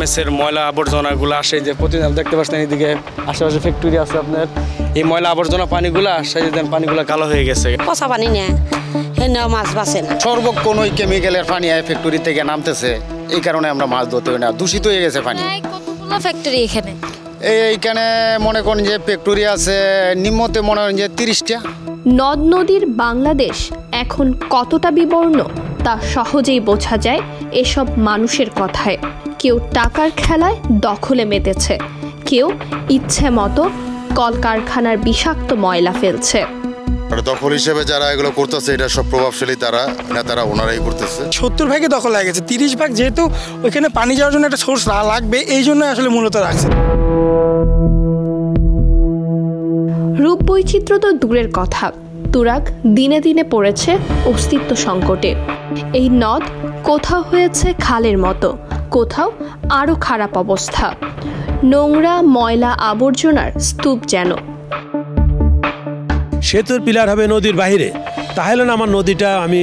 গার্মেন্টসের ময়লা আবর্জনাগুলো আসে, যে প্রতিদিন দেখতে পাচ্ছেন এইদিকে আশেপাশে ফ্যাক্টরি আছে আপনার, এই ময়লা আবর্জনা পানিগুলো আসে, পানিগুলো কালো হয়ে গেছে, পচা পানি না, মাছ বাঁচে না। সর্বক্ষণ ওই কেমিক্যালের পানি ফ্যাক্টরি থেকে নামতেছে, এই কারণে আমরা মাছ ধরতে হয় না, দূষিত হয়ে গেছে পানি। কতগুলো ফ্যাক্টরি এখানে? এইখানে মনে করেন যে ফ্যাক্টরি আছে নিম্নতে মনে করেন যে 30টা। নদ নদীর বাংলাদেশ এখন কতটা বিবর্ণ তা সহজেই বোঝা যায় এসব মানুষের কথায়। কেউ টাকার খেলায় দখলে মেতেছে, কেউ ইচ্ছে মতো কলকারখানার বিষাক্ত ময়লা ফেলছে। দখল হিসেবে যারা এগুলো করতেছে এটা সব প্রভাবশালী তারা, নেতারা, ওনারাই করতেছে। 70 ভাগে দখল হয়ে গেছে, 30 ভাগ যেহেতু ওইখানে পানি যাওয়ার জন্য একটা সোর্স লাগবে, এই জন্য আসলে মূলত রাখছে। রূপ বৈচিত্র্য তো দূরের কথা, তুরাগ দিনে দিনে পড়েছে অস্তিত্ব সংকটে। এই নদ কোথাও হয়েছে খালের মতো, কোথাও আরও খারাপ অবস্থা, নোংরা ময়লা আবর্জনার স্তূপ যেন। সেতুর পিলার হবে নদীর বাইরে, তাহলে না আমার নদীটা আমি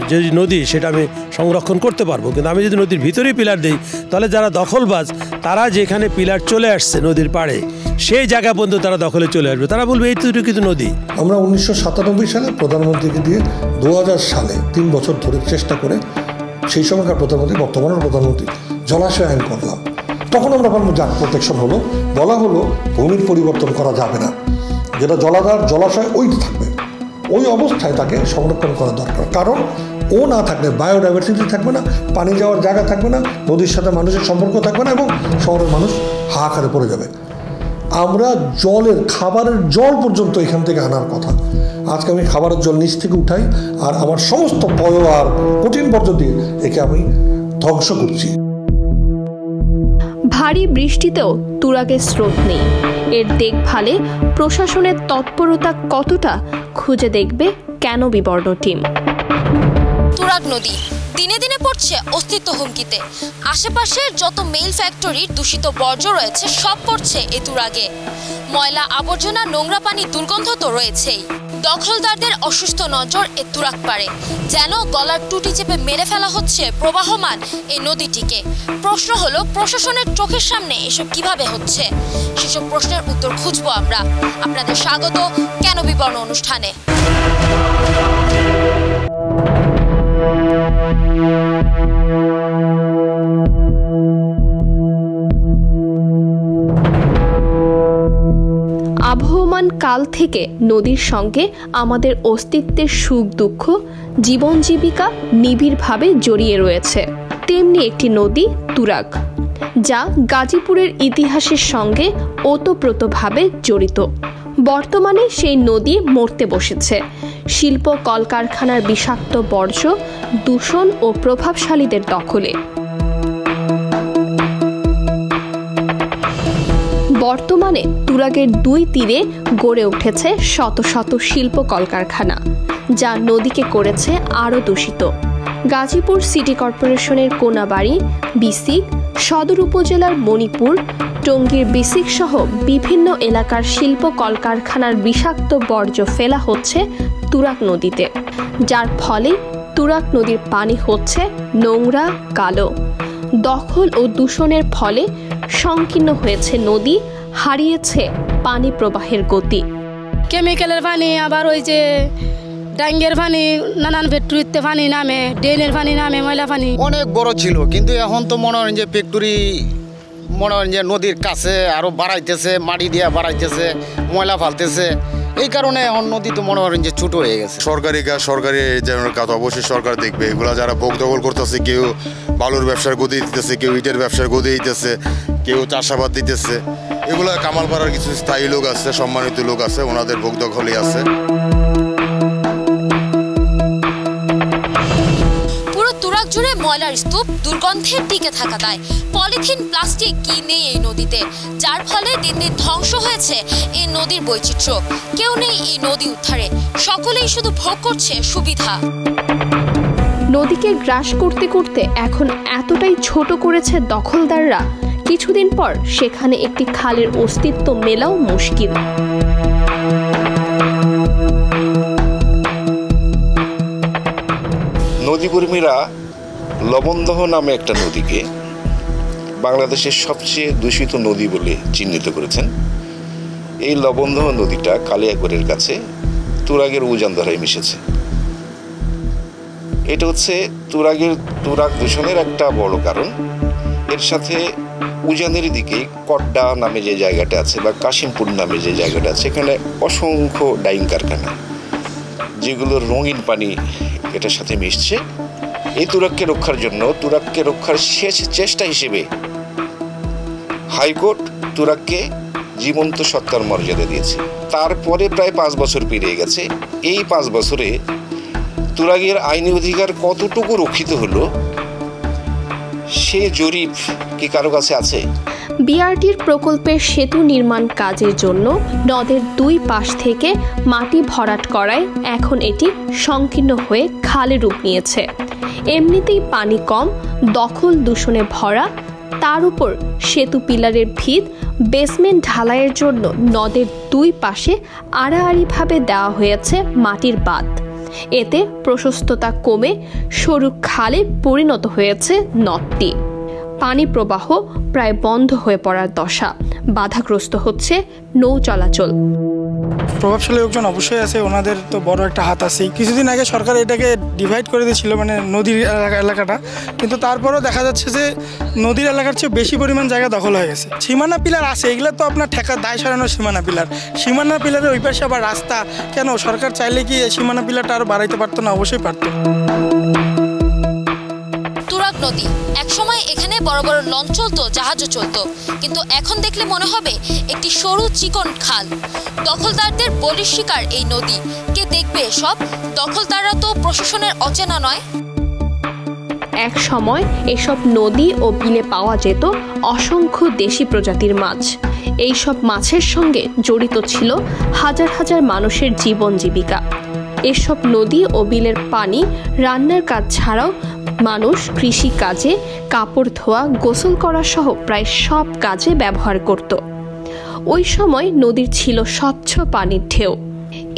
যে নদী সেটা আমি সংরক্ষণ করতে পারবো। কিন্তু আমি যদি নদীর ভিতরেই পিলার দিই, তাহলে যারা দখলবাজ তারা যেখানে পিলার চলে আসছে নদীর পাড়ে, সেই জায়গা পর্যন্ত তারা দখলে চলে আসবে, তারা বলবে এইটুকু কিন্তু নদী। আমরা 1997 সালে প্রধানমন্ত্রীকে দিয়ে 2000 সালে 3 বছর ধরে চেষ্টা করে সেই সময়কার প্রধানমন্ত্রী, বর্তমানের প্রধানমন্ত্রী জলাশয় আইন করলাম। তখন আমরা ভাবলাম যাক প্রোটেকশন হলো, বলা হলো ভূমির পরিবর্তন করা যাবে না, যেটা জলাধার জলাশয় ওই থাকবে, ওই অবস্থায় তাকে সংরক্ষণ করা দরকার। কারণ ও না থাকলে বায়োডাইভার্সিটি থাকবে না, পানি যাওয়ার জায়গা থাকবে না, নদীর সাথে মানুষের সম্পর্ক থাকবে না এবং শহরের মানুষ হাহাকারে পড়ে যাবে। আমরা খাবারের জল পর্যন্ত এখান থেকে আনার কথা। আজকে আমি খাবারের জল নিচ থেকে উঠাই আর আমার সমস্ত পয় আর কঠিন বর্জ্য দিয়ে একে আমি ধ্বংস করছি। ভারী বৃষ্টিতেও তুরাগের স্রোত নেই। এর দেখভালে প্রশাসনের তৎপরতা কতটা খুঁজে দেখবে কেন বিবর্ণ টিম। তুরাগ নদী দিনে দিনে পড়ছে অস্তিত্ব হুমকিতে। আশেপাশের যত মেইল ফ্যাক্টরির দূষিত বর্জ্য রয়েছে সব পড়ছে এ তুরাগে। ময়লা আবর্জনা, নোংরা পানি, দুর্গন্ধ তো রয়েছেই। দখলদারদের অসুস্থ নজর এ তুরাগ পারে, যেন গলার টুটি চেপে মেরে ফেলা হচ্ছে প্রবাহমান এই নদীটিকে। প্রশ্ন হলো প্রশাসনের চোখের সামনে এসব কিভাবে হচ্ছে? সেসব প্রশ্নের উত্তর খুঁজবো আমরা। আপনাদের স্বাগত কেন বিবর্ণ অনুষ্ঠানে। আবহমান কাল থেকে নদীর সঙ্গে আমাদের অস্তিত্বের সুখ দুঃখ, জীবন জীবিকা নিবিড়ভাবে জড়িয়ে রয়েছে। তেমনি একটি নদী তুরাগ, যা গাজীপুরের ইতিহাসের সঙ্গে ওতপ্রোতভাবে জড়িত। বর্তমানে সেই নদী মরতে বসেছে শিল্প কলকারখানার বিষাক্ত বর্জ্য, দূষণ ও প্রভাবশালীদের দখলে। বর্তমানে তুরাগের 2 তীরে গড়ে উঠেছে শত শত শিল্প কলকারখানা, যা নদীকে করেছে আরও দূষিত। গাজীপুর সিটি কর্পোরেশনের কোনাবাড়ি, বিসিক, সদর উপজেলার মণিপুর, টঙ্গীর বিসিক সহ বিভিন্ন এলাকার শিল্প কলকারখানার বিষাক্ত বর্জ্য ফেলা হচ্ছে তুরাগ নদীতে, যার ফলে তুরাগ নদীর পানি হচ্ছে নোংরা, কালো। দখল ও দূষণের ফলে সংকীর্ণ হয়েছে নদী, হারিয়েছে পানি প্রবাহের গতি। কেমিক্যালের পানি, আবার ওই যে ডাঙ্গের পানি, নানান ফ্যাক্টরিতে পানি নামে, ড্রেনের পানি নামে, ময়লা পানি অনেক বড় ছিল, কিন্তু এখন তো মনে হয় যে ফ্যাক্টরি মনে হয় যে নদীর কাছে আরও বাড়াইতেছে, মাটি দিয়ে বাড়াইতেছে, ময়লা ফালতেছে, এই কারণে এখন নদী তো মনে করেন যে ছোট হয়ে গেছে। সরকারি কাজ, সরকারি কাজ অবশ্যই সরকার দেখবে। এগুলো যারা ভোগ দখল করতেছে, কেউ বালুর ব্যবসার গদি দিতেছে, কেউ ইটের ব্যবসার গদি দিতেছে, কেউ চাষাবাদ দিতেছে, এগুলো কামালপাড়ার কিছু স্থায়ী লোক আছে, সম্মানিত লোক আছে, ওনাদের ভোগ দখলই আছে। পুরো তুরাগ জুড়ে ময়লার স্তূপ, দুর্গন্ধের টিকে থাকা দায়। পলিথিন, প্লাস্টিক কি নেই এই নদীতে, যার ফলে দিন দিন ধ্বংস হয়েছে এই নদীর বৈচিত্র্য। কেউ নেই এই নদী উদ্ধারে, সকলেই শুধু ভোগ করছে সুবিধা। নদীকে গ্রাস করতে করতে এখন এতটাই ছোট করেছে দখলদাররা, কিছুদিন পর সেখানে একটি খালের অস্তিত্ব মেলাও মুশকিল। নদীকর্মীরা লবণদহ নামে একটা নদীকে বাংলাদেশের সবচেয়ে দূষিত নদী বলে চিহ্নিত করেছেন। এই লবণদহ নদীটা কালিয়াকৈরের কাছে তুরাগের উজান ধারায় মিশেছে। এটা হচ্ছে তুরাগ দূষণের একটা বড় কারণ। এর সাথে উজানের দিকে কড্ডা নামে যে জায়গাটা আছে বা কাশিমপুর নামে যে জায়গাটা আছে, এখানে অসংখ্য ডাইং কারখানা, যেগুলোর রঙিন পানি এটার সাথে মিশছে। এই তুরাগকে রক্ষার জন্য, তুরাগকে রক্ষার শেষ চেষ্টা হিসেবে হাইকোর্ট তুরাগকে জীবন্ত সত্তার মর্যাদা দিয়েছে। তারপরে প্রায় 5 বছর পেরিয়ে গেছে। এই 5 বছরে তুরাগের আইনি অধিকার কতটুকু রক্ষিত হলো সে জরিপ কি কারো কাছে আছে? বিআরটির প্রকল্পের সেতু নির্মাণ কাজের জন্য নদের 2 পাশ থেকে মাটি ভরাট করায় এখন এটি সংকীর্ণ হয়ে খালে রূপ নিয়েছে। এমনিতেই পানি কম, দখল দূষণে ভরা, তার উপর সেতু পিলারের ভিত বেসমেন্ট ঢালাইয়ের জন্য নদের 2 পাশে আড়াআড়িভাবে দেওয়া হয়েছে মাটির বাঁধ। এতে প্রশস্ততা কমে সরু খালে পরিণত হয়েছে নদটি। পানি প্রবাহ প্রায় বন্ধ হয়ে পড়ার দশা, বাধাগ্রস্ত হচ্ছে নৌ চলাচল। প্রভাবশালী লোকজন অবশ্যই আছে, ওনাদের তো বড় একটা হাত আছে। কিছুদিন আগে সরকার এটাকে ডিভাইড করে দিয়েছিল, মানে নদীর এলাকাটা, কিন্তু তারপরেও দেখা যাচ্ছে যে নদীর এলাকার চেয়ে বেশি পরিমাণ জায়গা দখল হয়ে গেছে। সীমানা পিলার আছে, এগুলো তো আপনার ঠেকা দায় সরানোর সীমানা পিলার। সীমানা পিলারের ওই পাশে আবার রাস্তা, কেন সরকার চাইলে কি সীমানা পিলারটা আরও বাড়াইতে পারতো না? অবশ্যই পারতো। তুরাগ নদী একসময় এখানে বড় বড় লঞ্চ চলতো, জাহাজও চলতো, কিন্তু এখন দেখলে মনে হবে একটি সরু চিকন খাল। দখলদারদের বলির শিকার এই নদী। কে দেখবে সব? দখলদাররা তো প্রশাসনের অচেনা নয়। এক সময় এসব নদী ও বিলে পাওয়া যেত অসংখ্য দেশি প্রজাতির মাছ। এই সব মাছের সঙ্গে জড়িত ছিল হাজার হাজার মানুষের জীবন জীবিকা। এসব নদী ও বিলের পানি রান্নার কাজ ছাড়াও মানুষ কৃষি কাজে, কাপড় ধোয়া, গোসল করা সহ প্রায় সব কাজে ব্যবহার করত। ওই সময় নদীর ছিল স্বচ্ছ পানির ঢেউ।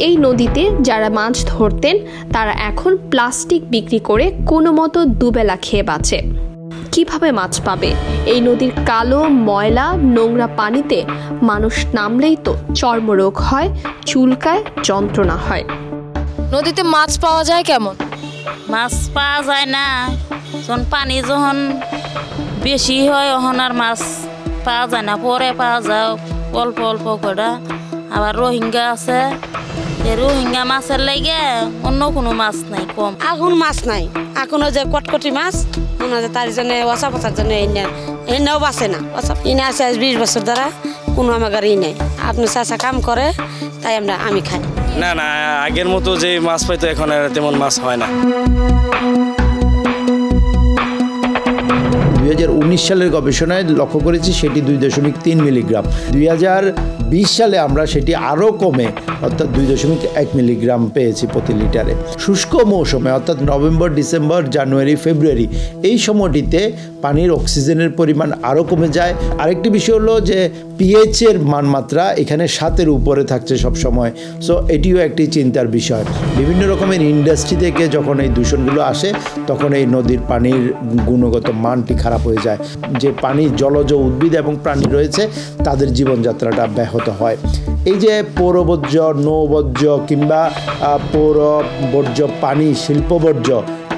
এই নদীতে যারা মাছ ধরতেন তারা এখন প্লাস্টিক বিক্রি করে কোনো মতো দুবেলা খেয়ে বাঁচে। কিভাবে মাছ পাবে? এই নদীর কালো, ময়লা, নোংরা পানিতে মানুষ নামলেই তো চর্মরোগ হয়, চুলকায়, যন্ত্রণা হয়। নদীতে মাছ পাওয়া যায় কেমন? মাছ পাওয়া যায় না, যখন পানি যখন বেশি হয় তখন আর মাছ পাওয়া যায় না, পরে পাওয়া যায় অল্প অল্প করে। আবার রোহিঙ্গা আছে, এই রোহিঙ্গা মাছের লাগে অন্য কোনো মাছ নাই, কম। এখন মাছ নাই, এখনো যে কটকটি মাছ মনে হয় তার জন্য ওসা পচার জন্য এনাও বাঁচে না। ইনা আছে 20 বছর দ্বারা কোনো আমার ই নেই। আপনি চাষা কাম করে তাই আমি খাই না। না, আগের মতো যে মাছ পাইতো এখন আর তেমন মাছ হয় না। 2019 সালের গবেষণায় লক্ষ্য করেছি সেটি 2.3 মিলিগ্রাম। 2020 সালে আমরা সেটি আরও কমে অর্থাৎ 2.1 মিলিগ্রাম পেয়েছি প্রতি লিটারে। শুষ্ক মৌসুমে অর্থাৎ নভেম্বর, ডিসেম্বর, জানুয়ারি, ফেব্রুয়ারি এই সময়টিতে পানির অক্সিজেনের পরিমাণ আরও কমে যায়। আরেকটি বিষয় হলো যে পিএইচের মানমাত্রা এখানে 7-এর উপরে থাকছে সবসময়। সো এটিও একটি চিন্তার বিষয়। বিভিন্ন রকমের ইন্ডাস্ট্রি থেকে যখন এই দূষণগুলো আসে তখন এই নদীর পানির গুণগত মানটি খারাপ হয়ে যায়। যে পানি, জলজ উদ্ভিদ এবং প্রাণী রয়েছে তাদের জীবনযাত্রাটা ব্যাহত হয়। এই যে পৌরবর্জ্য, নৌবর্জ্য কিংবা পৌর বর্জ্য, পানি, শিল্পবর্জ্য,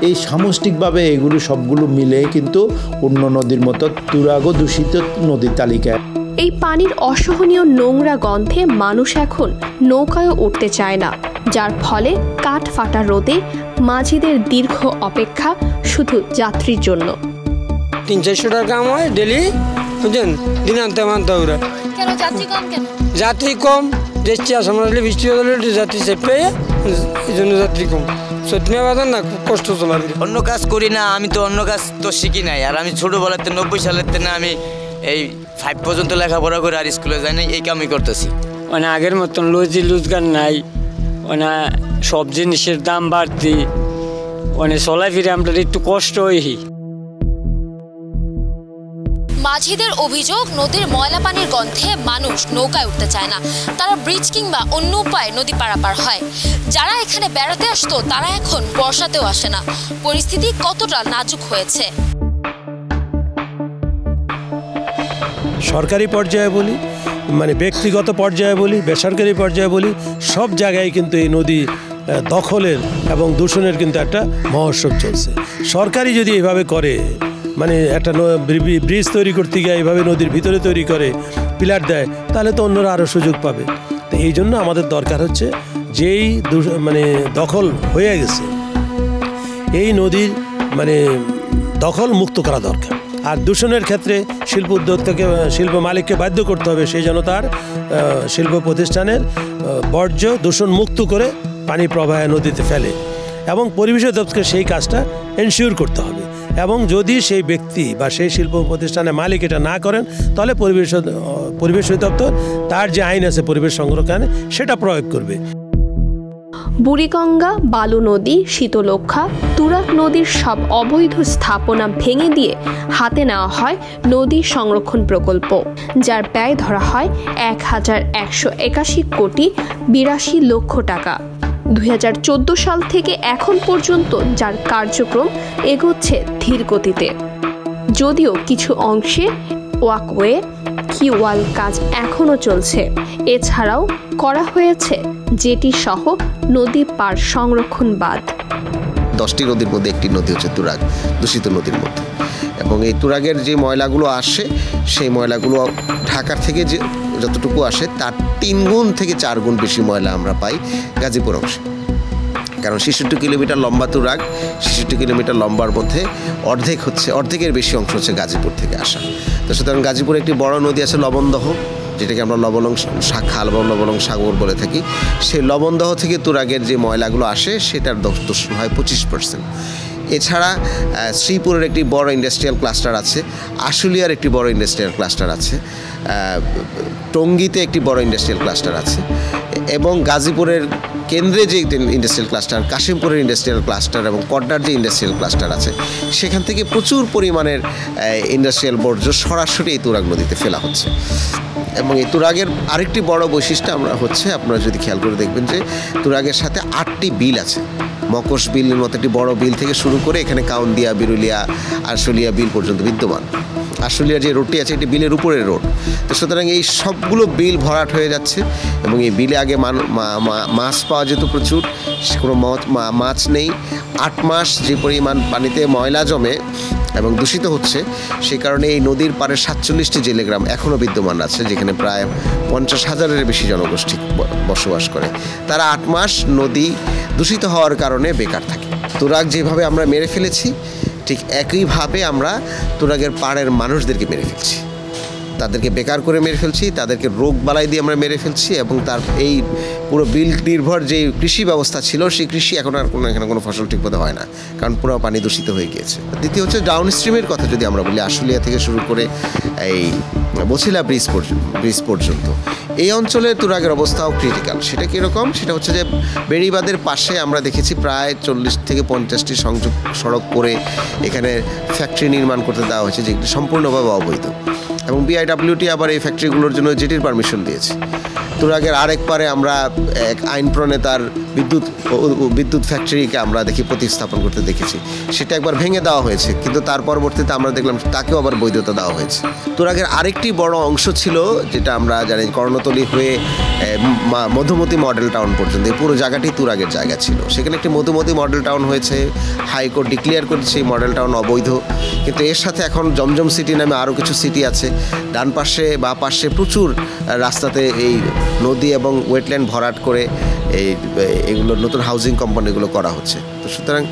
এই সামষ্টিকভাবে এগুলো সবগুলো মিলে কিন্তু অন্য নদীর মতো তুরাগও দূষিত নদীর তালিকায়। এই পানির অসহনীয় নোংরা গন্ধে মানুষ এখন নৌকায়ও উঠতে চায় না, যার ফলে কাঠ ফাটা রোদে মাঝিদের দীর্ঘ অপেক্ষা শুধু যাত্রীর জন্য। 300-400 টাকা কাম হয় ডেলি, বুঝলেন, দিন আনতে মানতে ওরা। কেন যাত্রী কম? কেন যাত্রী কম? দেখছি আসাম আসলে বৃষ্টি হলে যাত্রী চেপে, এই জন্য যাত্রী কম। সত্যি বাজার না, খুব কষ্ট চলার। অন্য কাজ করি না, আমি তো অন্য কাজ তো শিখি নাই। আর আমি ছোটোবেলাতে 90 সালের না আমি এই 5 পর্যন্ত লেখাপড়া করে আর স্কুলে যাই নাই, এই কামই করতেছি। মানে আগের মতন রোজগার নাই, মানে সব জিনিসের দাম বাড়তি, মানে চলাই ফিরে আমরা একটু কষ্ট হই। মাঝিদের অভিযোগ, নদীর ময়লা পানির গন্ধে মানুষ নৌকায় উঠতে চায় না। তারা ব্রিজ কিংবা অন্য উপায়ে নদী পারাপার হয়। যারা এখানে বেড়াতে আসতো তারা এখন বর্ষাতেও আসে না। পরিস্থিতি কতটা নাজুক হয়েছে। সরকারি পর্যায়ে বলি, মানে ব্যক্তিগত পর্যায়ে বলি, বেসরকারি পর্যায়ে বলি, সব জায়গায় কিন্তু এই নদী দখলের এবং দূষণের কিন্তু একটা মহোৎসব চলছে। সরকারি যদি এইভাবে করে, মানে একটা ব্রিজ তৈরি করতে গিয়ে এইভাবে নদীর ভিতরে তৈরি করে পিলার দেয়, তাহলে তো অন্যরা আরও সুযোগ পাবে। তো এই জন্য আমাদের দরকার হচ্ছে যেই মানে দখল হয়ে গেছে এই নদীর মানে দখল মুক্ত করা দরকার। আর দূষণের ক্ষেত্রে শিল্প উদ্যোক্তাকে, শিল্প মালিককে বাধ্য করতে হবে সে যেন তার শিল্প প্রতিষ্ঠানের বর্জ্য দূষণ মুক্ত করে পানি প্রবাহে নদীতে ফেলে, এবং পরিবেশ দপ্তরকে সেই কাজটা এনশিওর করতে হবে। এবং যদি সেই ব্যক্তি বা সেই শিল্প প্রতিষ্ঠানের মালিক এটা না করেন, তাহলে পরিবেশ দপ্তর তার যে আইন আছে পরিবেশ সংরক্ষণে সেটা প্রয়োগ করবে। বুড়িগঙ্গা, বালু নদী, শীতলক্ষা, তুরাগ নদীর সব অবৈধ স্থাপনা ভেঙে দিয়ে হাতে নেওয়া হয় নদী সংরক্ষণ প্রকল্প, যার ব্যয় ধরা হয় ১,১৮১ কোটি ৮২ লক্ষ টাকা। ২০১৪ সাল থেকে এখন পর্যন্ত যার কার্যক্রম এগোচ্ছে ধীর গতিতে, যদিও কিছু অংশে ওয়াকওয়ে, কিওয়াল কাজ এখনও চলছে। এছাড়াও করা হয়েছে জেটি সহ নদী পার সংরক্ষণ বাঁধ। 10টি নদীর মধ্যে একটি নদী হচ্ছে তুরাগ, দূষিত নদীর মধ্যে। এবং এই তুরাগের যে ময়লাগুলো আসে, সেই ময়লাগুলো ঢাকার থেকে যে যতটুকু আসে তার 3 গুণ থেকে 4 গুণ বেশি ময়লা আমরা পাই গাজীপুর অংশে। কারণ 66 কিলোমিটার লম্বা তুরাগ, 66 কিলোমিটার লম্বার মধ্যে অর্ধেকের বেশি অংশ হচ্ছে গাজীপুর থেকে আসা। তো সুতরাং গাজীপুরে একটি বড় নদী আছে লবণদহ, যেটাকে আমরা লবণং খাল বা লবণং সাগর বলে থাকি। সেই লবণদহ থেকে তুরাগের যে ময়লাগুলো আসে সেটার দূষণ হয় 25%। এছাড়া শ্রীপুরের একটি বড় ইন্ডাস্ট্রিয়াল ক্লাস্টার আছে, আশুলিয়ার একটি বড় ইন্ডাস্ট্রিয়াল ক্লাস্টার আছে, টঙ্গীতে একটি বড় ইন্ডাস্ট্রিয়াল ক্লাস্টার আছে, এবং গাজীপুরের কেন্দ্রে যে ইন্ডাস্ট্রিয়াল ক্লাস্টার, কাশিমপুরের ইন্ডাস্ট্রিয়াল ক্লাস্টার এবং কড্ডার যে ইন্ডাস্ট্রিয়াল ক্লাস্টার আছে, সেখান থেকে প্রচুর পরিমাণের ইন্ডাস্ট্রিয়াল বর্জ্য সরাসরি এই তুরাগ নদীতে ফেলা হচ্ছে। এবং এই তুরাগের আরেকটি বড় বৈশিষ্ট্য আপনারা যদি খেয়াল করে দেখবেন যে তুরাগের সাথে 8টি বিল আছে। মকশ বিলের মতো একটি বড় বিল থেকে শুরু করে এখানে কাউন্দিয়া, বিরুলিয়া, আশুলিয়া বিল পর্যন্ত বিদ্যমান। আশুলিয়ার যে রোডটি আছে এটি বিলের উপরের রোড। তো সুতরাং এই সবগুলো বিল ভরাট হয়ে যাচ্ছে, এবং এই বিলে আগে মাছ পাওয়া যেত প্রচুর, কোনো মাছ নেই। 8 মাস যে পরিমাণ পানিতে ময়লা জমে এবং দূষিত হচ্ছে, সে কারণে এই নদীর পাড়ে 47টি জেলে গ্রাম এখনও বিদ্যমান আছে, যেখানে প্রায় 50,000-এর বেশি জনগোষ্ঠী বসবাস করে। তারা 8 মাস নদী দূষিত হওয়ার কারণে বেকার থাকে। তুরাগ যেভাবে আমরা মেরে ফেলেছি, ঠিক একইভাবে আমরা তুরাগের পাড়ের মানুষদেরকে মেরে ফেলছি, তাদেরকে বেকার করে মেরে ফেলছি, তাদেরকে রোগ বালাই দিয়ে আমরা মেরে ফেলছি, এবং তার এই পুরো বিল নির্ভর যে কৃষি ব্যবস্থা ছিল, সেই কৃষি এখন আর এখানে কোনো ফসল ঠিকমতো হয় না, কারণ পুরো পানি দূষিত হয়ে গিয়েছে। দ্বিতীয় হচ্ছে ডাউন স্ট্রিমের কথা যদি আমরা বলি, আশুলিয়া থেকে শুরু করে এই বছিলা ব্রিজ পর্যন্ত এই অঞ্চলের তুরাগের অবস্থাও ক্রিটিক্যাল। সেটা কীরকম? সেটা হচ্ছে যে বেড়িবাঁধের পাশে আমরা দেখেছি প্রায় 40 থেকে 50টি সংযোগ সড়ক করে এখানে ফ্যাক্টরি নির্মাণ করতে দেওয়া হয়েছে, যেগুলি সম্পূর্ণভাবে অবৈধ। এবং বিআইডব্লিউটি আবার এই ফ্যাক্টরিগুলোর জন্য জেটির পারমিশন দিয়েছে। তুরাগের আরেক পারে আমরা এক আইন প্রণেতার বিদ্যুৎ ফ্যাক্টরিকে আমরা প্রতিস্থাপন করতে দেখেছি, সেটা একবার ভেঙে দেওয়া হয়েছে, কিন্তু তার পরবর্তীতে আমরা দেখলাম তাকেও আবার বৈধতা দেওয়া হয়েছে। তুরাগের আরেকটি বড় অংশ ছিল, যেটা আমরা জানি কর্ণতলী হয়ে মধুমতি মডেল টাউন পর্যন্ত এই পুরো জায়গাটি তুরাগের জায়গা ছিল। সেখানে একটি মধুমতি মডেল টাউন হয়েছে, হাইকোর্ট ডিক্লেয়ার করেছে এই মডেল টাউন অবৈধ, কিন্তু এর সাথে এখন জমজম সিটি নামে আরও কিছু সিটি আছে। ডান পাশে বা পাশে প্রচুর রাস্তাতে এই নদী এবং ওয়েটল্যান্ড ভরাট করে এগুলো নতুন হাউজিং কোম্পানিগুলো করা হচ্ছে। তো সুতরাং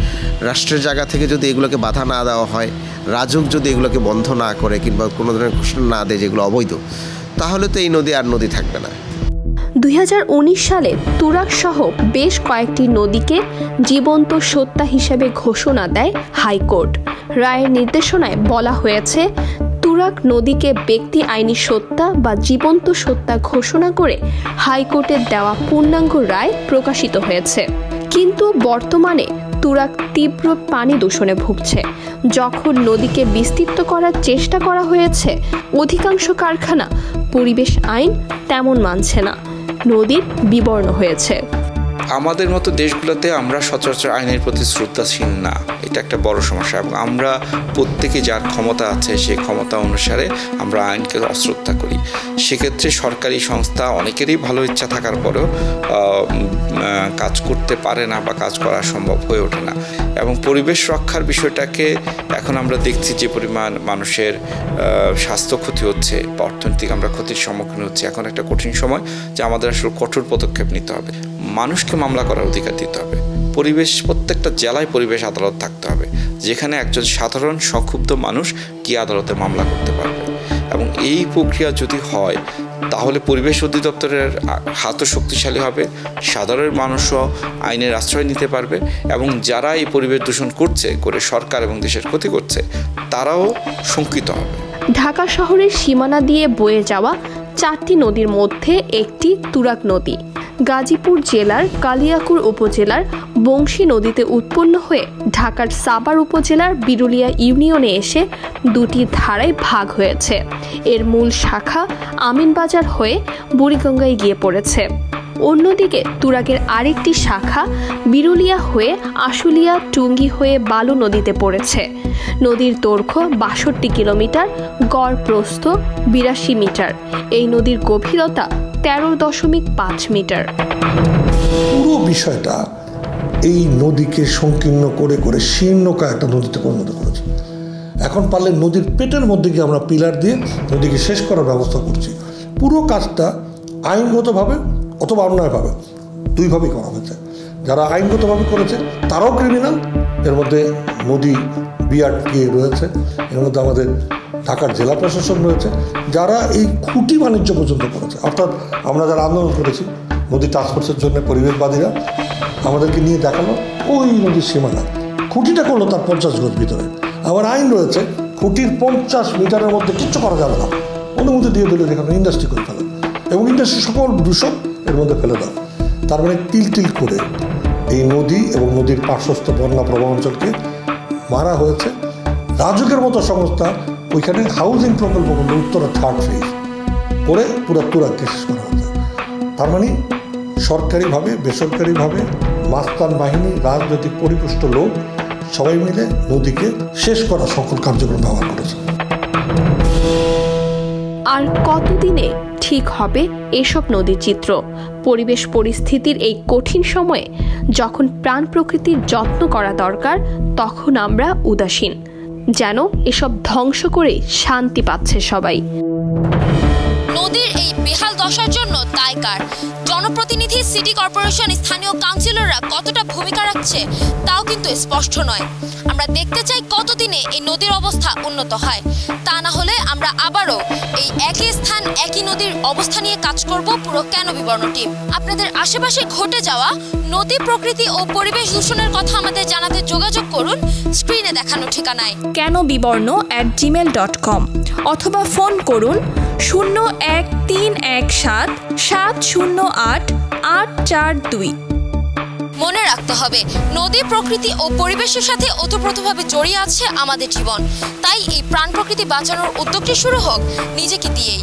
রাষ্ট্রের জায়গা থেকে যদি এগুলোকে বাধা না দেওয়া হয়, রাজুক যদি এগুলোকে বন্ধ না করে কিংবা কোনো ধরনের ঘোষণা না দেয় যেগুলো অবৈধ, তাহলে তো এই নদী আর নদী থাকবে না। 2019 সালে তুরাগ সহ বেশ কয়েকটি নদীকে জীবন্ত সত্তা হিসেবে ঘোষণা দেয় হাইকোর্ট। রায়ের নির্দেশনায় বলা হয়েছে, তুরাগ নদীকে ব্যক্তি আইনি সত্তা বা জীবন্ত সত্তা ঘোষণা করে হাইকোর্টের দেওয়া পূর্ণাঙ্গ রায় প্রকাশিত হয়েছে। কিন্তু বর্তমানে তুরাগ তীব্র পানি দূষণে ভুগছে। যখন নদীকে বিস্তৃত করার চেষ্টা করা হয়েছে, অধিকাংশ কারখানা পরিবেশ আইন তেমন মানছে না, নদীর বিবর্ণ হয়েছে। আমাদের মতো দেশগুলোতে আমরা সচরাচর আইনের প্রতি শ্রদ্ধাশীল না, এটা একটা বড় সমস্যা। এবং আমরা প্রত্যেকে যার ক্ষমতা আছে সেই ক্ষমতা অনুসারে আমরা আইনকে অশ্রদ্ধা করি। সেক্ষেত্রে সরকারি সংস্থা অনেকেরই ভালো ইচ্ছা থাকার পরেও কাজ করতে পারে না বা কাজ করা সম্ভব হয়ে ওঠে না। এবং পরিবেশ রক্ষার বিষয়টাকে এখন আমরা দেখছি যে পরিমাণ মানুষের স্বাস্থ্য ক্ষতি হচ্ছে বা অর্থনৈতিক আমরা ক্ষতির সম্মুখীন হচ্ছি। এখন একটা কঠিন সময় যে আমাদের আসলে কঠোর পদক্ষেপ নিতে হবে, মানুষকে মামলা করার অধিকার দিতে হবে। পরিবেশ, প্রত্যেকটা জেলায় পরিবেশ আদালত থাকতে হবে, যেখানে একজন সাধারণ সংক্ষুব্ধ মানুষ কি আদালতে মামলা করতে পারবে। এবং এই প্রক্রিয়া যদি হয় তাহলে পরিবেশ অধিদপ্তরের হাতও শক্তিশালী হবে, সাধারণ মানুষও আইনের আশ্রয় নিতে পারবে এবং যারা এই পরিবেশ দূষণ করছে, করে সরকার এবং দেশের ক্ষতি করছে, তারাও শঙ্কিত হবে। ঢাকা শহরের সীমানা দিয়ে বয়ে যাওয়া 4টি নদীর মধ্যে একটি তুরাগ নদী। গাজীপুর জেলার কালিয়াকুর উপজেলার বংশী নদীতে উৎপন্ন হয়ে ঢাকার সাভার উপজেলার বিরুলিয়া ইউনিয়নে এসে দুটি ধারায় ভাগ হয়েছে। এর মূল শাখা আমিনবাজার হয়ে বুড়িগঙ্গায় গিয়ে পড়েছে। অন্যদিকে তুরাগের আরেকটি শাখা বিরুলিয়া হয়ে আশুলিয়া টুঙ্গি হয়ে বালু নদীতে পড়েছে। নদীর দৈর্ঘ্য 62 কিলোমিটার, গড় প্রস্থ 82 মিটার। এই নদীর গভীরতা 13.5 মিটার। পুরো বিষয়টা এই নদীকে সংকীর্ণ করে করে শীর্ণকায় একটা নদীতে পরিণত করেছে। এখন পারলে নদীর পেটের মধ্যে গিয়ে আমরা পিলার দিয়ে নদীকে শেষ করার ব্যবস্থা করছি। পুরো কাজটা আইনগতভাবে অথবা অন্যায়ভাবে দুইভাবেই করা হয়েছে। যারা আইনগতভাবে করেছে তারাও ক্রিমিনাল, এর মধ্যে নদী বিআরটিএ রয়েছে, এর মধ্যে আমাদের ঢাকার জেলা প্রশাসন রয়েছে, যারা এই খুঁটি বাণিজ্য পর্যন্ত করেছে। অর্থাৎ আমরা যারা আন্দোলন করেছি নদী ট্রান্সপোর্টের জন্য, পরিবেশবাদীরা আমাদেরকে নিয়ে দেখালো ওই নদীর সীমানা, খুঁটিটা করলো তার 50 গজ ভিতরে। আবার আইন রয়েছে খুঁটির 50 মিটারের মধ্যে কিচ্ছু করা যাবে না, অনুমতি দিয়ে দিলে যেখানে ইন্ডাস্ট্রি করে ফেলে এবং ইন্ডাস্ট্রি সকল দূষণ এর মধ্যে ফেলে দাও। তার মানে তিল তিল করে এই নদী এবং নদীর পার্শ্বস্থ বন্যা প্রবাহ অঞ্চলকে মারা হয়েছে। রাজুকের মতো সংস্থা ওইখানে হাউজিং প্রকল্প করলে উত্তরা 3rd ফেজ করে পুরো তুরাগকে শেষ করা হয়েছে। তার মানে সরকারিভাবে বেসরকারিভাবে মাস্তান বাহিনী, রাজনৈতিক পরিপুষ্ট লোক সবাই মিলে নদীকে শেষ করা সকল কার্যক্রম ব্যবহার করেছে। আর কতদিনে ঠিক হবে এসব নদীর চিত্র? পরিবেশ পরিস্থিতির এই কঠিন সময়ে যখন প্রাণ প্রকৃতির যত্ন করা দরকার, তখন আমরা উদাসীন, যেন এসব ধ্বংস করে শান্তি পাচ্ছে সবাই। নদীর এই বেহাল দশার জন্য দায় কার? জনপ্রতিনিধি, সিটি কর্পোরেশন, স্থানীয় কাউন্সিলররা কতটা ভূমিকা রাখছে তাও কিন্তু স্পষ্ট নয়। আমরা দেখতে চাই কতদিনে এই নদীর অবস্থা উন্নত হয়। তা না হলে আমরা আবারও এই একই স্থান, একই নদীর অবস্থা নিয়ে কাজ করব পুরো কেন বিবর্ণ টিম। আপনাদের আশেপাশে ঘটে যাওয়া নদী, প্রকৃতি ও পরিবেশ দূষণের কথা আমাদের জানাতে যোগাযোগ করুন স্ক্রিনে দেখানো ঠিকানায় কেনবিবর্ণ@gmail.com অথবা ফোন করুন 01-317-708-842। মনে রাখতে হবে, নদী, প্রকৃতি ও পরিবেশের সাথে ওতপ্রোতভাবে জড়িয়ে আছে আমাদের জীবন। তাই এই প্রাণ প্রকৃতি বাঁচানোর উদ্যোগটি শুরু হোক নিজেকে দিয়েই।